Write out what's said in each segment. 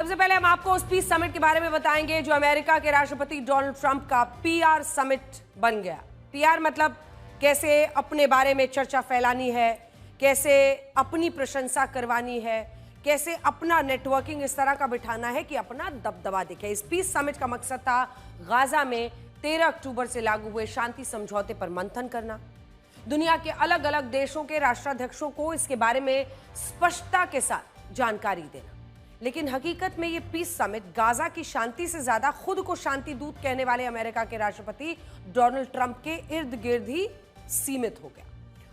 सबसे पहले हम आपको उस पीस समिट के बारे में बताएंगे जो अमेरिका के राष्ट्रपति डोनाल्ड ट्रंप का पीआर समिट बन गया। पीआर मतलब कैसे अपने बारे में चर्चा फैलानी है, कैसे अपनी प्रशंसा करवानी है, कैसे अपना नेटवर्किंग इस तरह का बिठाना है कि अपना दबदबा दिखे। इस पीस समिट का मकसद था गाजा में 13 अक्टूबर से लागू हुए शांति समझौते पर मंथन करना, दुनिया के अलग अलग देशों के राष्ट्राध्यक्षों को इसके बारे में स्पष्टता के साथ जानकारी देना। लेकिन हकीकत में ये पीस समिट गाजा की शांति से ज्यादा खुद को शांति दूत कहने वाले अमेरिका के राष्ट्रपति डोनाल्ड ट्रंप के इर्द गिर्द ही सीमित हो गया।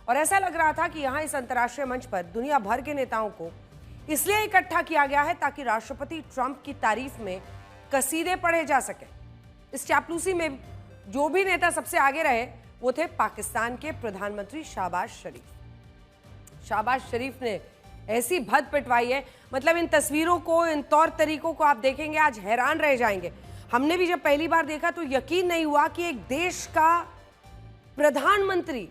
और ऐसा लग रहा था कि यहां इस अंतर्राष्ट्रीय मंच पर दुनिया भर के नेताओं को इसलिए इकट्ठा किया गया है ताकि राष्ट्रपति ट्रंप की तारीफ में कसीदे पढ़े जा सके। इस चापलूसी में जो भी नेता सबसे आगे रहे वो थे पाकिस्तान के प्रधानमंत्री शहबाज शरीफ। शहबाज शरीफ ने ऐसी भद पिटवाई है, मतलब इन तस्वीरों को, इन तौर तरीकों को आप देखेंगे आज हैरान रह जाएंगे। हमने भी जब पहली बार देखा तो यकीन नहीं हुआ कि एक देश का प्रधानमंत्री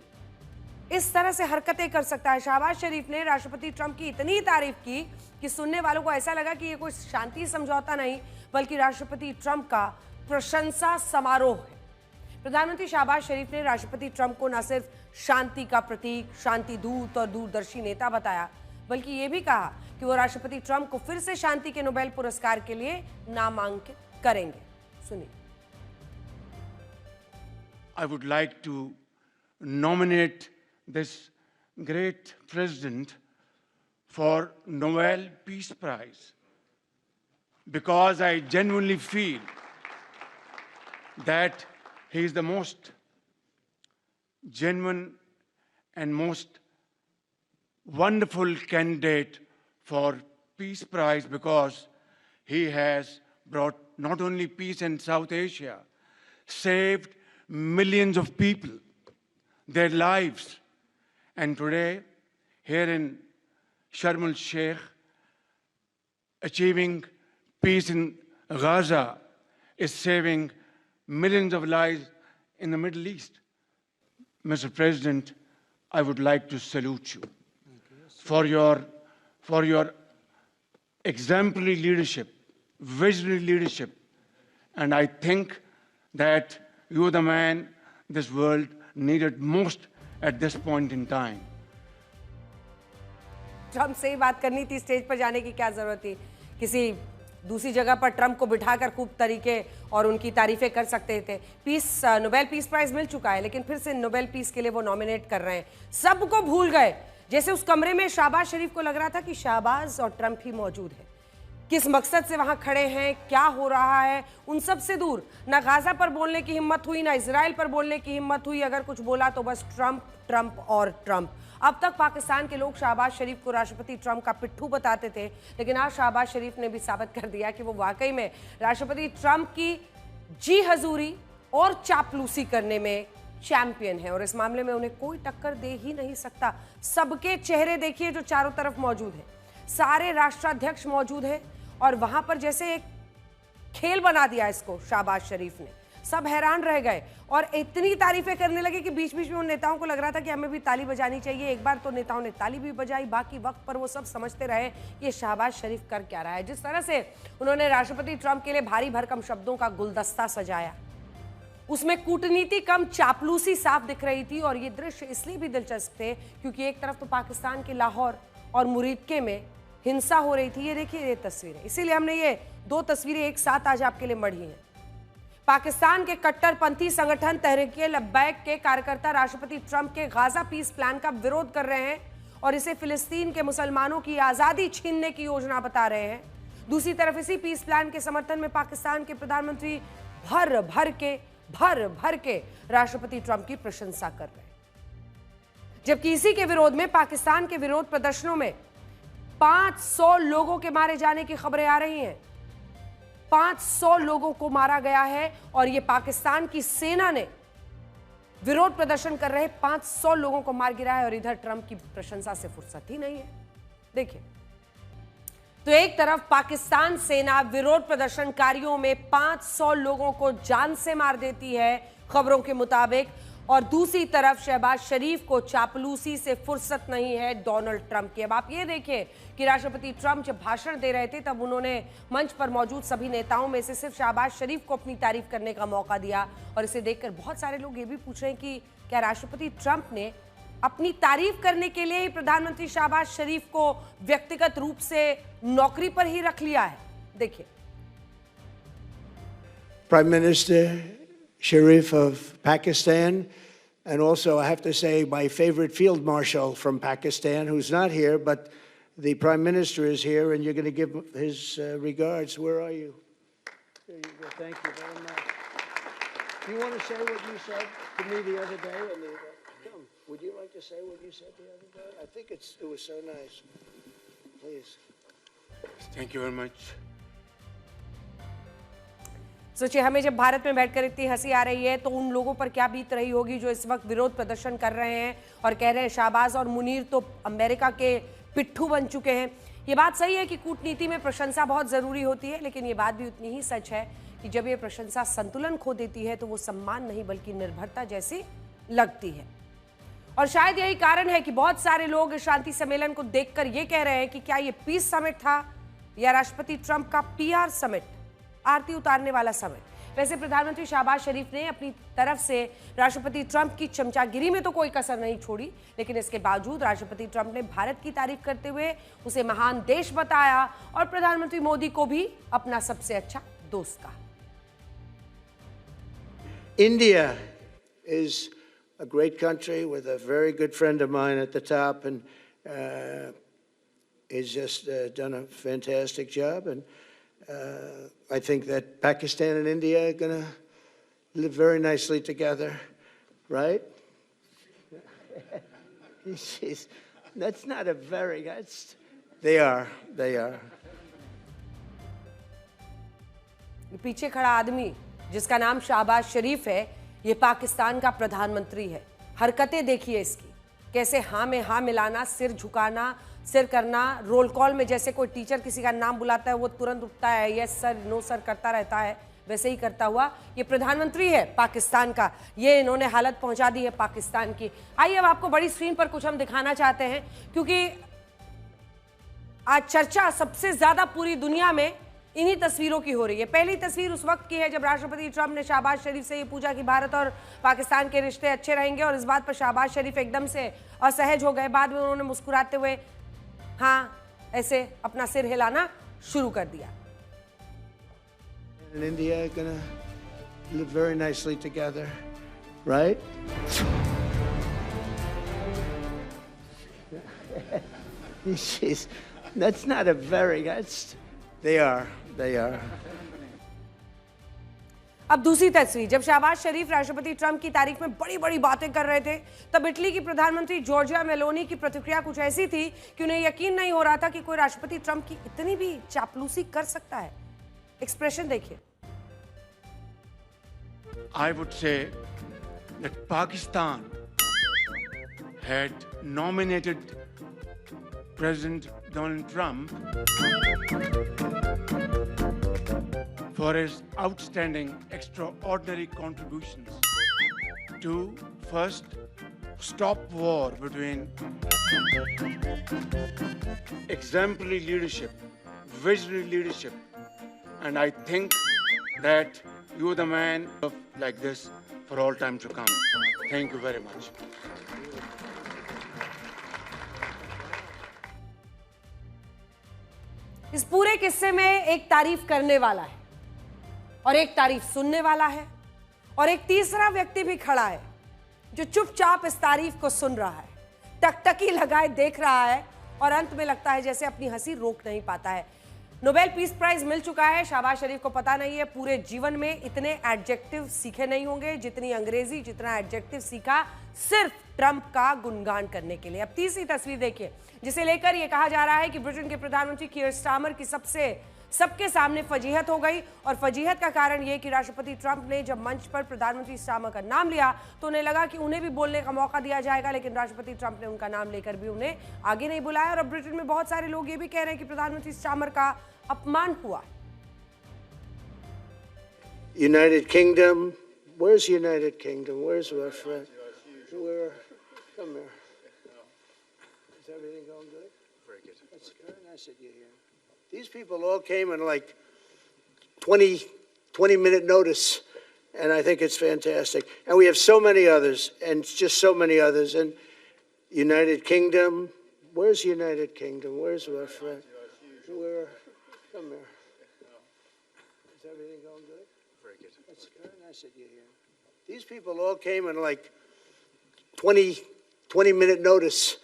इस तरह से हरकतें कर सकता है। शहबाज शरीफ ने राष्ट्रपति ट्रंप की इतनी तारीफ की कि सुनने वालों को ऐसा लगा कि ये कोई शांति समझौता नहीं बल्कि राष्ट्रपति ट्रंप का प्रशंसा समारोह है। प्रधानमंत्री शहबाज शरीफ ने राष्ट्रपति ट्रंप को न सिर्फ शांति का प्रतीक, शांति दूत और दूरदर्शी नेता बताया बल्कि ये भी कहा कि वो राष्ट्रपति ट्रंप को फिर से शांति के नोबेल पुरस्कार के लिए नामांकित करेंगे। सुनिए। I would like to nominate this great president for Nobel Peace Prize because I genuinely feel that he is the most genuine and most wonderful candidate for Peace Prize because he has brought not only peace in South Asia, saved millions of people, their lives. And today, here in Sharm el-Sheikh, achieving peace in Gaza is saving millions of lives in the Middle East. Mr. President, I would like to salute you for your exemplary leadership, visionary leadership. And I think that you are the man this world needed most at this point in time. Trump से ही बात करनी थी, stage पर जाने की क्या जरूरत थी? किसी दूसरी जगह पर ट्रंप को बिठाकर खूब तरीके और उनकी तारीफें कर सकते थे। नोबेल पीस प्राइज मिल चुका है लेकिन फिर से नोबेल पीस के लिए वो नॉमिनेट कर रहे हैं। सबको भूल गए, जैसे उस कमरे में शहबाज शरीफ को लग रहा था कि शहबाज और ट्रंप ही मौजूद है। किस मकसद से वहां खड़े हैं, क्या हो रहा है, उन सब से दूर। ना गाजा पर बोलने की हिम्मत हुई, ना इजराइल पर बोलने की हिम्मत हुई। अगर कुछ बोला तो बस ट्रंप, ट्रंप और ट्रंप। अब तक पाकिस्तान के लोग शहबाज शरीफ को राष्ट्रपति ट्रंप का पिट्ठू बताते थे, लेकिन आज शहबाज शरीफ ने भी साबित कर दिया कि वो वाकई में राष्ट्रपति ट्रंप की जी हजूरी और चापलूसी करने में चैंपियन है और इस मामले में उन्हें कोई टक्कर दे ही नहीं सकता। सबके चेहरे देखिए जो चारों तरफ मौजूद है, सारे राष्ट्राध्यक्ष मौजूद हैं और वहां पर जैसे एक खेल बना दिया इसको शहबाज शरीफ ने। सब हैरान रह गए और इतनी तारीफें करने लगे कि बीच बीच में उन नेताओं को लग रहा था कि हमें भी ताली बजानी चाहिए। एक बार तो नेताओं ने ताली भी बजाई, बाकी वक्त पर वो सब समझते रहे ये शहबाज शरीफ कर क्या रहा है। जिस तरह से उन्होंने राष्ट्रपति ट्रंप के लिए भारी भरकम शब्दों का गुलदस्ता सजाया, उसमें कूटनीति कम चापलूसी साफ दिख रही थी। और ये दृश्य इसलिए भी दिलचस्प थे क्योंकि एक तरफ तो पाकिस्तान के लाहौर और मुरीदके में हिंसा हो रही थी। ये देखिए ये तस्वीरें, इसीलिए हमने ये दो तस्वीरें एक साथ आज आपके लिए मढ़ी हैं। पाकिस्तान के कट्टरपंथी संगठन तहरीक लब्बैक के कार्यकर्ता राष्ट्रपति ट्रंप के गाजा पीस प्लान का विरोध कर रहे हैं और इसे फिलिस्तीन के मुसलमानों की आजादी छीनने की योजना बता रहे हैं। दूसरी तरफ इसी पीस प्लान के समर्थन में पाकिस्तान के प्रधानमंत्री भर भर के राष्ट्रपति ट्रंप की प्रशंसा कर रहे हैं। जबकि इसी के विरोध में पाकिस्तान के विरोध प्रदर्शनों में 500 लोगों के मारे जाने की खबरें आ रही हैं। 500 लोगों को मारा गया है और यह पाकिस्तान की सेना ने विरोध प्रदर्शन कर रहे 500 लोगों को मार गिराया और इधर ट्रंप की प्रशंसा से फुर्सत ही नहीं है। देखिए, तो एक तरफ पाकिस्तान सेना विरोध प्रदर्शनकारियों में 500 लोगों को जान से मार देती है खबरों के मुताबिक, और दूसरी तरफ शहबाज शरीफ को चापलूसी से फुर्सत नहीं है डोनाल्ड ट्रंप की। अब आप ये देखिए कि राष्ट्रपति ट्रंप जब भाषण दे रहे थे तब उन्होंने मंच पर मौजूद सभी नेताओं में से सिर्फ शहबाज शरीफ को अपनी तारीफ करने का मौका दिया। और इसे देखकर बहुत सारे लोग ये भी पूछ रहे हैं कि क्या राष्ट्रपति ट्रंप ने अपनी तारीफ करने के लिए ही प्रधानमंत्री शहबाज शरीफ को व्यक्तिगत रूप से नौकरी पर ही रख लिया है। देखिए, Prime Minister Sharif of Pakistan, and also I have to say my favorite field marshal from Pakistan, who's not here, but the Prime Minister is here, and you're going to give his regards. Where are you? There you go. Thank you very much. Do you want to say what you said to me the other day? Come, would you like to say what you said the other day? I think it was so nice. Please. Thank you very much. सोचिए, हमें जब भारत में बैठकर इतनी हंसी आ रही है तो उन लोगों पर क्या बीत रही होगी जो इस वक्त विरोध प्रदर्शन कर रहे हैं और कह रहे हैं शाहबाज और मुनीर तो अमेरिका के पिट्ठू बन चुके हैं। ये बात सही है कि कूटनीति में प्रशंसा बहुत ज़रूरी होती है, लेकिन ये बात भी उतनी ही सच है कि जब ये प्रशंसा संतुलन खो देती है तो वो सम्मान नहीं बल्कि निर्भरता जैसी लगती है। और शायद यही कारण है कि बहुत सारे लोग शांति सम्मेलन को देखकर ये कह रहे हैं कि क्या ये पीस समिट था या राष्ट्रपति ट्रंप का PR समिट, आरती उतारने वाला समिट। वैसे प्रधानमंत्री शहबाज शरीफ ने अपनी तरफ से राष्ट्रपति ट्रंप की चमचागिरी में तो कोई कसर नहीं छोड़ी, लेकिन इसके बावजूद राष्ट्रपति ट्रंप ने भारत की तारीफ करते हुए उसे महान देश बताया और प्रधानमंत्री मोदी को भी अपना सबसे अच्छा दोस्त कहा। India is a great country with a very good friend of mine at the top, and he's just done a fantastic job. And I think that Pakistan and India are going to live very nicely together, right? That's not a very, they are. पीछे खड़ा आदमी जिसका नाम शहबाज शरीफ है, ये पाकिस्तान का प्रधानमंत्री है। हरकतें देखिए इसकी, कैसे हाँ में हाँ मिलाना, सिर झुकाना, सिर करना, रोल कॉल में जैसे कोई टीचर किसी का नाम बुलाता है वो तुरंत उठता है, यस सर, नो सर करता रहता है, वैसे ही करता हुआ ये प्रधानमंत्री है पाकिस्तान का। ये इन्होंने हालत पहुंचा दी है पाकिस्तान की। आइए अब आपको बड़ी स्क्रीन पर कुछ हम दिखाना चाहते हैं, क्योंकि आज चर्चा सबसे ज्यादा पूरी दुनिया में इन्हीं तस्वीरों की हो रही है। पहली तस्वीर उस वक्त की है जब राष्ट्रपति ट्रंप ने शहबाज शरीफ से ये पूछा कि भारत और पाकिस्तान के रिश्ते अच्छे रहेंगे, और इस बात पर शहबाज शरीफ एकदम से असहज हो गए। बाद में उन्होंने मुस्कुराते हुए हाँ ऐसे अपना सिर हिलाना शुरू कर दिया। And India are going to live very nicely together, right? That's not a very, they are. अब दूसरी तस्वीर, जब शहबाज शरीफ राष्ट्रपति ट्रंप की तारीफ में बड़ी बड़ी बातें कर रहे थे तब इटली की प्रधानमंत्री जॉर्जिया मेलोनी की प्रतिक्रिया कुछ ऐसी थी कि उन्हें यकीन नहीं हो रहा था कि कोई राष्ट्रपति ट्रंप की इतनी भी चापलूसी कर सकता है। एक्सप्रेशन देखिए। I would say that Pakistan had nominated President Donald Trump for his outstanding, extraordinary contributions to first stop war between exemplary leadership, visionary leadership, and I think that you are the man like this for all time to come. Thank you very much. इस पूरे किस्से में एक तारीफ करने वाला है और एक तारीफ सुनने वाला है और एक तीसरा व्यक्ति भी खड़ा है जो चुपचाप इस तारीफ को सुन रहा है, टकटकी लगाए देख रहा है और अंत में लगता है जैसे अपनी हंसी रोक नहीं पाता है। नोबेल पीस प्राइज मिल चुका है। शहबाज शरीफ को पता नहीं है पूरे जीवन में इतने एडजेक्टिव सीखे नहीं होंगे जितनी अंग्रेजी, जितना एडजेक्टिव सीखा सिर्फ ट्रंप का गुणगान करने के लिए। अब तीसरी तस्वीर देखिए, जिसे लेकर यह कहा जा रहा है कि ब्रिटेन के प्रधानमंत्री कीयर स्टारमर की सबके सामने फजीहत हो गई, और फजीहत का कारण यह कि राष्ट्रपति ट्रंप ने जब मंच पर प्रधानमंत्री स्टारमर का नाम लिया तो उन्हें लगा कि उन्हें भी बोलने का मौका दिया जाएगा, लेकिन राष्ट्रपति ट्रंप ने उनका नाम लेकर भी उन्हें आगे नहीं बुलाया। और अब ब्रिटेन में बहुत सारे लोग ये भी कह रहे हैं कि प्रधानमंत्री स्टारमर का अपमान हुआ। United Kingdom, where's United Kingdom? Where's our friend? We're, come here. Is everything going good? Very good. That's very nice that you're here. These people all came in like 20-minute notice, and I think it's fantastic. And we have so many others, and just so many others. And United Kingdom, where's United Kingdom? Where's our friend? We're, come here. Is everything going good? Very good. That's very nice that you're here. These people all came in like 20-minute notice,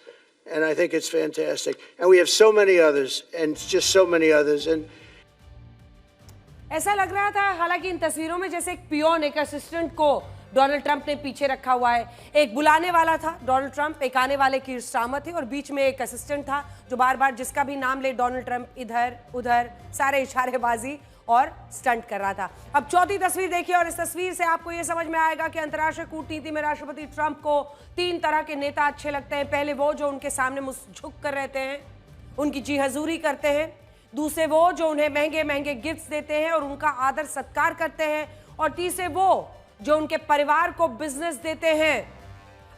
and I think it's fantastic. And we have so many others, and just so many others. And ऐसा लग रहा था हालांकि इन तस्वीरों में जैसे एक peon एक असिस्टेंट को डोनाल्ड ट्रंप ने पीछे रखा हुआ है। एक बुलाने वाला था डोनाल्ड ट्रंप, एक आने वाले कीर स्टारमर थे और बीच में एक असिस्टेंट था जो बार बार जिसका भी नाम ले डोनाल्ड ट्रंप इधर उधर सारे इशारेबाजी और स्टंट कर रहा था। अब चौथी तस्वीर देखिए और इस तस्वीर से आपको यह समझ में आएगा कि अंतर्राष्ट्रीय कूटनीति में राष्ट्रपति ट्रंप को 3 तरह के नेता अच्छे लगते हैं। पहले वो जो उनके सामने मुंह झुक कर रहते हैं, उनकी जी हजूरी करते हैं। दूसरे वो जो उन्हें महंगे महंगे गिफ्ट्स देते हैं और उनका आदर सत्कार करते हैं। और तीसरे वो जो उनके परिवार को बिजनेस देते हैं।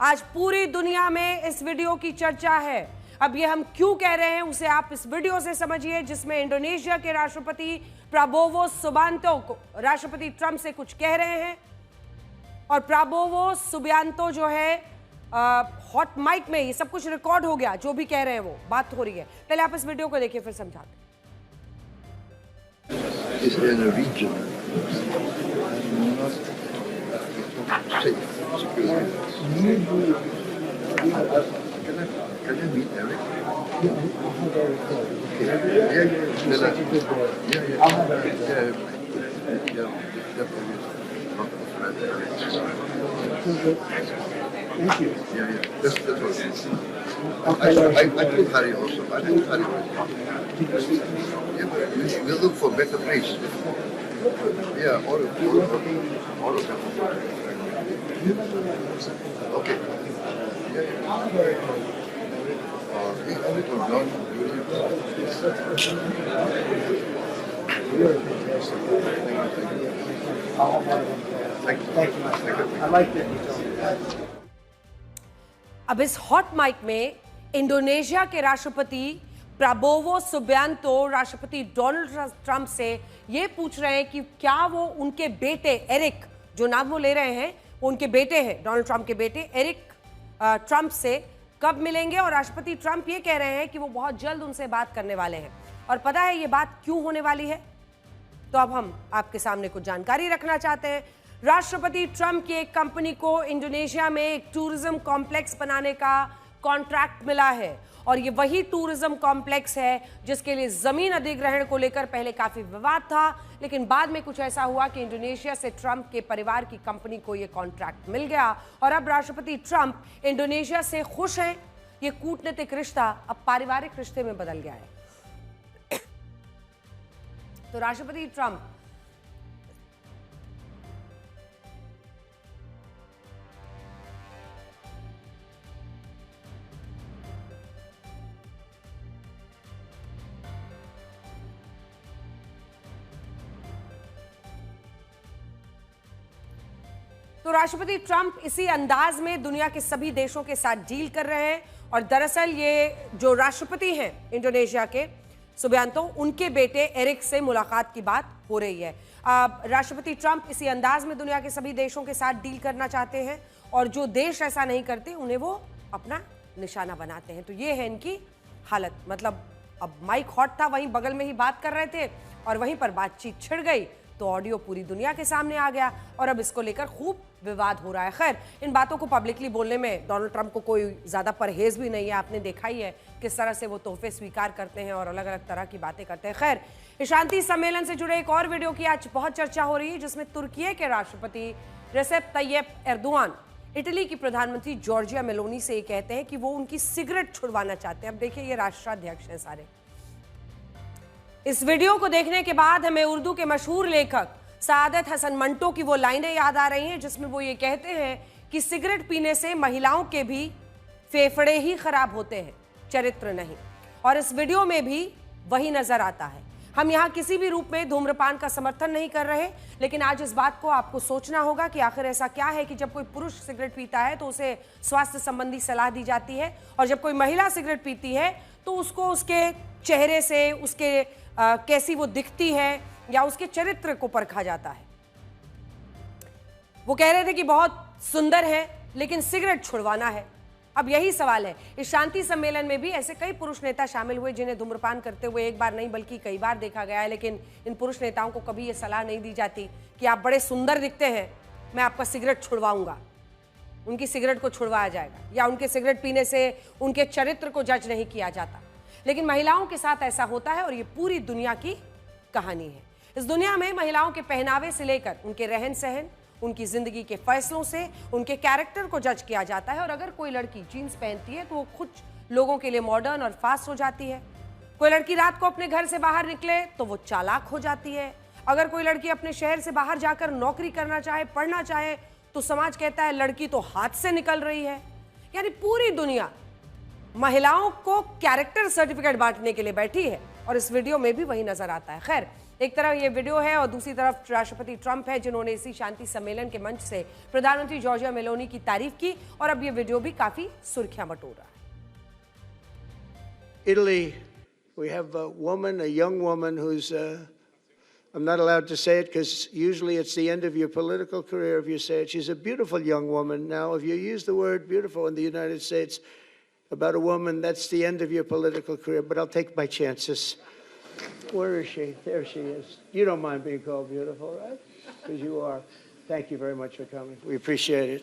आज पूरी दुनिया में इस वीडियो की चर्चा है। अब ये हम क्यों कह रहे हैं उसे आप इस वीडियो से समझिए, जिसमें इंडोनेशिया के राष्ट्रपति प्राबोवो सुबियांतो को राष्ट्रपति ट्रंप से कुछ कह रहे हैं और प्राबोवो सुबियांतो जो है हॉट माइक में ये सब कुछ रिकॉर्ड हो गया, जो भी कह रहे हैं वो बात हो रही है। पहले आप इस वीडियो को देखिए फिर समझाते। Is in a region not safe, secure. Can I meet Eric? thank you. That's what I told Harry also. I told Harry we'll look for better place. Yeah, all of them. Okay. I like that. अब इस hot mic में Indonesia के राष्ट्रपति Prabowo Subianto राष्ट्रपति Donald Trump से ये पूछ रहे हैं कि क्या वो उनके बेटे एरिक, जो नाम वो ले रहे हैं वो उनके बेटे हैं, डोनाल्ड ट्रंप के बेटे एरिक ट्रंप से कब मिलेंगे। और राष्ट्रपति ट्रंप ये कह रहे हैं कि वो बहुत जल्द उनसे बात करने वाले हैं। और पता है ये बात क्यों होने वाली है, तो अब हम आपके सामने कुछ जानकारी रखना चाहते हैं। राष्ट्रपति ट्रंप की एक कंपनी को इंडोनेशिया में एक टूरिज्म कॉम्प्लेक्स बनाने का कॉन्ट्रैक्ट मिला है और ये वही टूरिज्म कॉम्प्लेक्स है जिसके लिए जमीन अधिग्रहण को लेकर पहले काफी विवाद था, लेकिन बाद में कुछ ऐसा हुआ कि इंडोनेशिया से ट्रंप के परिवार की कंपनी को यह कॉन्ट्रैक्ट मिल गया और अब राष्ट्रपति ट्रंप इंडोनेशिया से खुश हैं। ये कूटनीतिक रिश्ता अब पारिवारिक रिश्ते में बदल गया है। तो राष्ट्रपति ट्रंप राष्ट्रपति ट्रंप इसी अंदाज में दुनिया के सभी देशों के साथ डील कर रहे हैं और दरअसल ये जो राष्ट्रपति हैं इंडोनेशिया के सुबियांतो, उनके बेटे एरिक से मुलाकात की बात हो रही है। राष्ट्रपति ट्रंप इसी अंदाज में दुनिया के सभी देशों के साथ डील करना चाहते हैं और जो देश ऐसा नहीं करते उन्हें वो अपना निशाना बनाते हैं। तो ये है इनकी हालत। मतलब अब माइक हॉट था, वहीं बगल में ही बात कर रहे थे और वहीं पर बातचीत छिड़ गई तो ऑडियो पूरी दुनिया के सामने आ गया और अब इसको लेकर खूब विवाद हो रहा है। खैर, इन बातों को पब्लिकली बोलने में डोनाल्ड ट्रंप को कोई ज़्यादा परहेज भी नहीं है। आपने देखा ही है किस तरह से वो तोहफे स्वीकार करते हैं और अलग अलग तरह की बातें करते हैं। खैर, इस शांति सम्मेलन से जुड़े एक और वीडियो की आज बहुत चर्चा हो रही है जिसमें तुर्की के राष्ट्रपति रेसेप तैयब एर्दोआन इटली की प्रधानमंत्री जॉर्जिया मेलोनी से ये कहते हैं कि वो उनकी सिगरेट छुड़वाना चाहते हैं। अब देखिए, ये राष्ट्राध्यक्ष हैं सारे। इस वीडियो को देखने के बाद हमें उर्दू के मशहूर लेखक सादत हसन मंटो की वो लाइनें याद आ रही हैं जिसमें वो ये कहते हैं कि सिगरेट पीने से महिलाओं के भी फेफड़े ही खराब होते हैं, चरित्र नहीं। और इस वीडियो में भी वही नजर आता है। हम यहाँ किसी भी रूप में धूम्रपान का समर्थन नहीं कर रहे, लेकिन आज इस बात को आपको सोचना होगा कि आखिर ऐसा क्या है कि जब कोई पुरुष सिगरेट पीता है तो उसे स्वास्थ्य संबंधी सलाह दी जाती है, और जब कोई महिला सिगरेट पीती है तो उसको उसके चेहरे से, उसके कैसी वो दिखती है या उसके चरित्र को परखा जाता है। वो कह रहे थे कि बहुत सुंदर है लेकिन सिगरेट छुड़वाना है। अब यही सवाल है। इस शांति सम्मेलन में भी ऐसे कई पुरुष नेता शामिल हुए जिन्हें धूम्रपान करते हुए एक बार नहीं बल्कि कई बार देखा गया है, लेकिन इन पुरुष नेताओं को कभी ये सलाह नहीं दी जाती कि आप बड़े सुंदर दिखते हैं, मैं आपका सिगरेट छुड़वाऊंगा। उनकी सिगरेट को छुड़वाया जाएगा या उनके सिगरेट पीने से उनके चरित्र को जज नहीं किया जाता। लेकिन महिलाओं के साथ ऐसा होता है और ये पूरी दुनिया की कहानी है। इस दुनिया में महिलाओं के पहनावे से लेकर उनके रहन सहन, उनकी जिंदगी के फैसलों से उनके कैरेक्टर को जज किया जाता है। और अगर कोई लड़की जीन्स पहनती है तो वो कुछ लोगों के लिए मॉडर्न और फास्ट हो जाती है। कोई लड़की रात को अपने घर से बाहर निकले तो वो चालाक हो जाती है। अगर कोई लड़की अपने शहर से बाहर जाकर नौकरी करना चाहे, पढ़ना चाहे, तो समाज कहता है लड़की तो हाथ से निकल रही है। यानी पूरी दुनिया महिलाओं को कैरेक्टर सर्टिफिकेट बांटने के लिए बैठी है और इस वीडियो में भी वही नजर आता है। खैर, एक तरफ ये वीडियो है और दूसरी तरफ राष्ट्रपति ट्रंप है जिन्होंने इसी शांति सम्मेलन के मंच से प्रधानमंत्री जॉर्जिया मेलोनी की तारीफ की और अब ये वीडियो भी काफी सुर्खियां बटोर रहा है। Italy, we have a woman, a young woman who's, I'm not allowed to say it because usually it's the end of your political career if you say it. She's a beautiful young woman. Now, if you use the word beautiful in the United States about a woman, that's the end of your political career, but I'll take my chances. Where is she? There she is. You don't mind being called beautiful, right? Because you are. Thank you very much for coming. We appreciate it.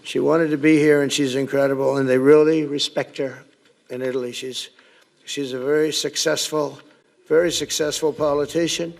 She wanted to be here, and she's incredible, and they really respect her in Italy. She's a very successful politician.